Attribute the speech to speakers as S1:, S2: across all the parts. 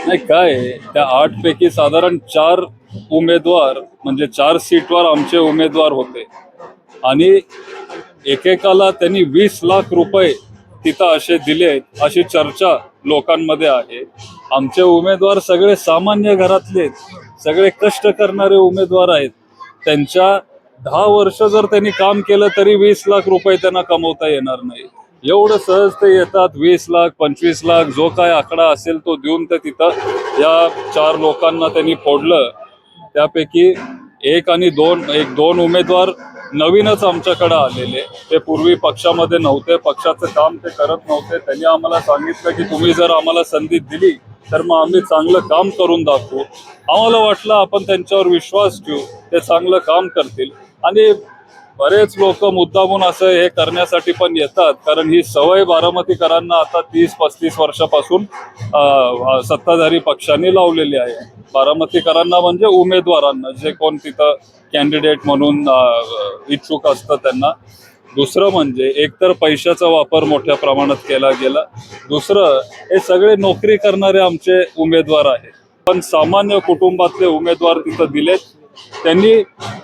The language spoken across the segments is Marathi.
S1: नाही काय आहे, त्या 8 पैकी साधारण 4 उमेदवार म्हणजे 4 सीटवर आमचे उमेदवार होते आणि एकेकाला त्यांनी 20 लाख रुपये तिथं असे दिलेत अशी चर्चा लोकांमध्ये आहे. आमचे उमेदवार सगळे सामान्य घरातले आहेत, सगळे कष्ट करणारे उमेदवार आहेत. त्यांच्या 10 वर्ष जर त्यांनी काम केलं तरी 20 लाख रुपये त्यांना कमवता येणार नाही. एवढं सहज ते येतात, 20 लाख 25 लाख जो काय आकडा असेल तो देऊन ते तिथं या 4 लोकांना त्यांनी फोडलं. त्यापैकी एक दोन उमेदवार नवीनच आमच्याकडे आलेले, ते पूर्वी पक्षामध्ये नव्हते, पक्षाचं काम ते करत नव्हते. त्यांनी आम्हाला सांगितलं की तुम्ही जर आम्हाला संधी दिली तर मग आम्ही चांगलं काम करून दाखवू. आम्हाला वाटलं आपण त्यांच्यावर विश्वास ठेवू, ते चांगलं काम करतील. आणि बरेच लोक मुद्दामून असं हे करण्यासाठी पण येतात, कारण ही सवय बारामतीकरांना आता 30-35 वर्षापासून सत्ताधारी पक्षांनी लावलेली आहे. बारामतीकरांना म्हणजे उमेदवारांना, जे कोण तिथं कॅन्डिडेट म्हणून इच्छुक असतं त्यांना. दुसरं म्हणजे एकतर पैशाचा वापर मोठ्या प्रमाणात केला गेला. दुसरं, हे सगळे नोकरी करणारे आमचे उमेदवार आहेत, पण सामान्य कुटुंबातले उमेदवार तिथं दिलेत. त्यांनी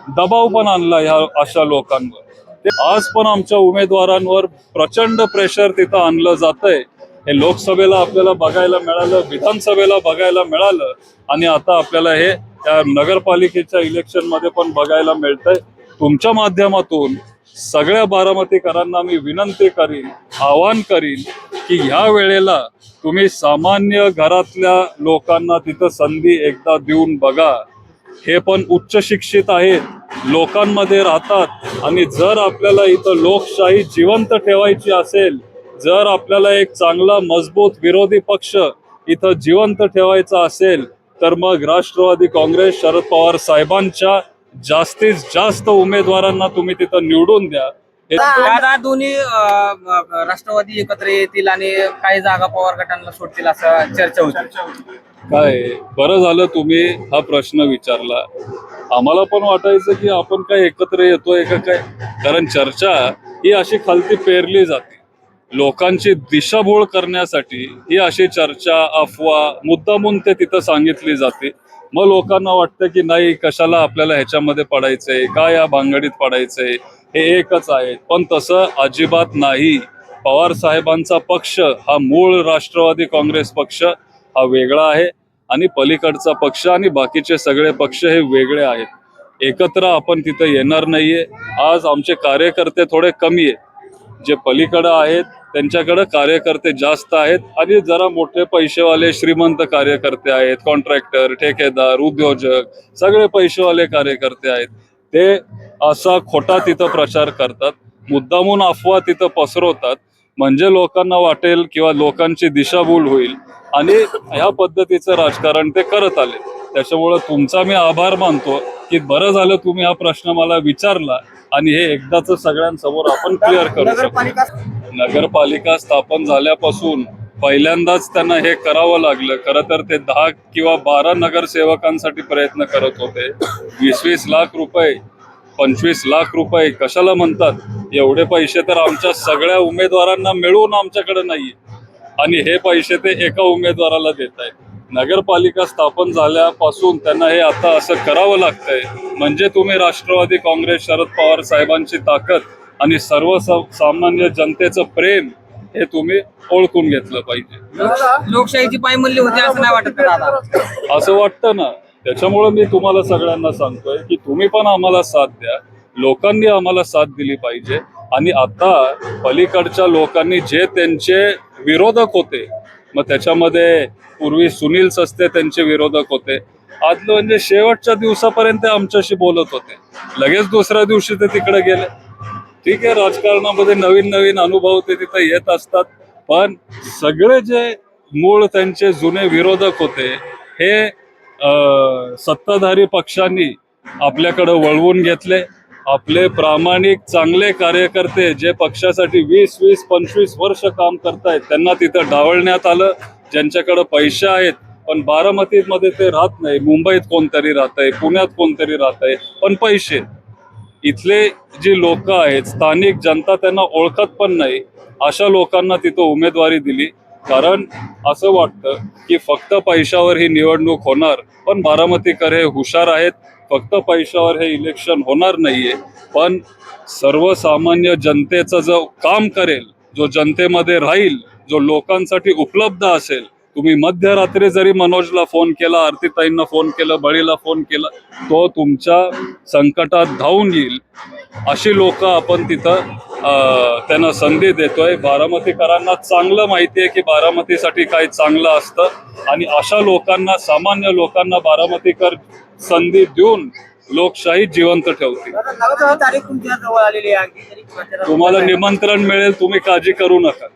S1: दबाव पण आणला ह्या अशा लोकांवर. ते आज पण आमच्या उमेदवारांवर प्रचंड प्रेशर तिथं आणलं जातंय. हे लोकसभेला आपल्याला बघायला मिळालं, विधानसभेला बघायला मिळालं, आणि आता आपल्याला हे त्या नगरपालिकेच्या इलेक्शन मध्ये पण बघायला मिळतंय. तुमच्या माध्यमातून सगळ्या बारामतीकरांना मी विनंती करीन, आवाहन करीन की ह्या वेळेला तुम्ही सामान्य घरातल्या लोकांना तिथं संधी एकदा देऊन बघा. हे पण उच्च शिक्षित आहेत, लोकांमध्ये राहतात, आणि जर आपल्याला इथं लोकशाही जिवंत ठेवायची असेल, जर आपल्याला एक चांगला मजबूत विरोधी पक्ष इथं जिवंत ठेवायचा असेल, तर मग राष्ट्रवादी काँग्रेस शरद पवार साहेबांच्या जास्तीत जास्त उमेदवारांना तुम्ही तिथं निवडून द्या.
S2: दादा दोन्ही राष्ट्रवादी एकत्र येतील आणि काही जागा पवार गटांना सोडतील असं चर्चा होती.
S1: काय बरं झालं तुम्ही हा प्रश्न विचारला. आम्हाला पण वाटायचं की आपण काय एकत्र येतोय का काय, कारण चर्चा ही अशी खालती पेरली जाते लोकांची दिशाभूल करण्यासाठी. ही अशी चर्चा, अफवा मुद्दामून ते तिथं सांगितली जाते. मग लोकांना वाटतं की नाही, कशाला आपल्याला ह्याच्यामध्ये पडायचंय, काय या भांगडीत पडायचंय, हे एकच आहे. पण तसं अजिबात नाही. पवार साहेबांचा पक्ष हा मूळ राष्ट्रवादी काँग्रेस पक्ष हा वेगळा आहे, आणि पलीकडचा पक्ष आणि बाकीचे सगळे पक्ष हे वेगळे आहेत. एकत्र आपण तिथं येणार नाहीये. आज आमचे कार्यकर्ते थोडे कमी आहेत, जे पलीकडे आहेत त्यांच्याकडे कार्यकर्ते जास्त आहेत, आणि जरा मोठे पैसेवाले श्रीमंत कार्यकर्ते आहेत, कॉन्ट्रॅक्टर, ठेकेदार, उद्योजक, सगळे पैसेवाले कार्यकर्ते आहेत. ते असा खोटा तिथं प्रचार करतात, मुद्दामून अफवा तिथं पसरवतात, म्हणजे लोकांना वाटेल किंवा लोकांची दिशाभूल होईल, आणि ह्या पद्धतीचं राजकारण ते करत आले. त्याच्यामुळे तुमचा मी आभार मानतो की बरं झालं तुम्ही हा प्रश्न मला विचारला, आणि हे एकदाच सगळ्यांसमोर आपण क्लिअर करू शकतो. नगरपालिका स्थापन झाल्यापासून पहिल्यांदाच त्यांना हे करावं लागलं. खरं तर ते 10 किंवा 12 नगरसेवकांसाठी प्रयत्न करत होते. 20-20 लाख रुपये, 25 लाख रुपये कशाला म्हणतात, एवढे पैसे तर आमच्या सगळ्या उमेदवारांना मिळून आमच्याकडे नाहीये, आणि हे पैसे ते एका उमेदवाराला देत आहेत. नगरपालिका स्थापन झाल्यापासून त्यांना हे आता असं करावं लागतंय, म्हणजे तुम्ही राष्ट्रवादी काँग्रेस शरद पवार साहेबांची ताकद आणि सर्वसामान्य जनतेचं प्रेम हे तुम्ही ओळखून घेतलं पाहिजे.
S2: लोकशाहीची पायमल्ली होती असं नाही वाटत का दादा?
S1: असं वाटतं ना. त्याच्यामुळे मी तुम्हाला सगळ्यांना सांगतोय की तुम्ही पण आम्हाला साथ द्या, लोकांनी आम्हाला साथ दिली पाहिजे. आणि आता पलीकडच्या लोकांनी जे त्यांचे विरोधक होते, मग त्याच्यामध्ये पूर्वी सुनील सस्ते त्यांचे विरोधक होते, आज म्हणजे शेवटच्या दिवसापर्यंत आमच्याशी बोलत होते, लगेच दुसऱ्या दिवशी ते तिकडे गेले. ठीक आहे, राजकारणामध्ये नवीन नवीन अनुभव ते तिथं येत असतात, पण सगळे जे मूळ त्यांचे जुने विरोधक होते हे सत्ताधारी पक्षांनी आपल्याकडे वळवून घेतले. आपले प्रामाणिक चांगले कार्यकर्ते जे पक्षासाठी 20-20, 25 वर्ष काम करतायत त्यांना तिथं डावलण्यात आलं. ज्यांच्याकडे पैसे आहेत पण बारामतीमध्ये ते राहत नाही, मुंबईत कोणतरी राहतंय, पुण्यात कोणतरी राहतंय, पण पैसे, इथले जी लोक आहेत स्थानिक जनता त्यांना ओळखत पण नाही, अशा लोकांना तिथं उमेदवारी दिली. कारण असं वाटतं की फक्त पैशावर ही निवडणूक होणार, पण बारामतीकर हे हुशार आहेत. फक्त पैशावर हे इलेक्शन होणार नाहीये, पण सर्वसामान्य जनतेचं जो काम करेल, जो जनतेमध्ये राहील, जो लोकांसाठी उपलब्ध असेल. तुम्ही मध्यरात्री जरी मनोजला फोन केला, आरतीताईंना फोन केला, बळीला फोन केला, तो तुमच्या संकटात धावून येईल. अशी लोक आपण तिथं त्यांना संधी देतोय. बारामतीकरांना चांगलं माहिती आहे की बारामतीसाठी काय चांगलं असतं, आणि अशा लोकांना, सामान्य लोकांना बारामतीकर संधी देऊन लोकशाही जिवंत ठेवतील.
S2: तारीख तुमच्या जवळ आलेली आहे.
S1: तुम्हाला निमंत्रण मिळेल, तुम्ही काळजी करू नका.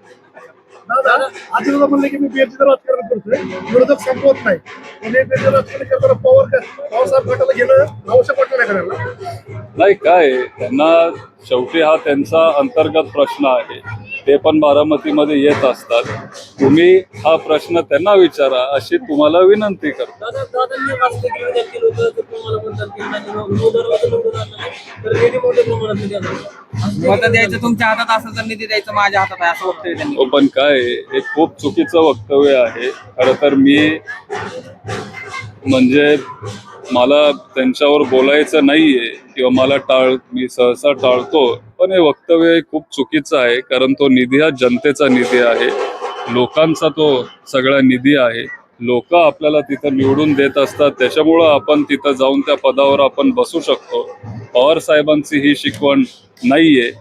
S3: आधी म्हणले की मी बीएमसीचं राजकारण करतोय, विरोधक संपवत नाही. बीएमसीचं राजकारण करताना पवारसाहेब गटाला घेणं आवश्यक वाटलं नाही करायला.
S1: नाही, काय त्यांना शेवटी हा त्यांचा अंतर्गत प्रश्न आहे. ते पण बारामतीमध्ये येत असतात. तुम्ही हा प्रश्न त्यांना विचारा अशी तुम्हाला विनंती करतो.
S2: मत द्यायचं तुमच्या हातात असेल तर निधी द्यायचं माझ्या हातात आहे असं वक्तव्य त्यांनी.
S1: हो, पण काय हे खूप चुकीचं वक्तव्य आहे. खरं तर मी म्हणजे मला त्यांच्यावर बोलायचं नाहीये किंवा मी सहसा टाळतो, पण हे वक्तव्य खूप चुकीचं आहे. कारण तो निधी हा जनतेचा निधी आहे, लोकांचा तो सगळा निधी आहे. लोक आपल्याला तिथं निवडून देत असतात, त्याच्यामुळं आपण तिथं जाऊन त्या पदावर आपण बसू शकतो. पवार साहेबांची ही शिकवण नाहीये.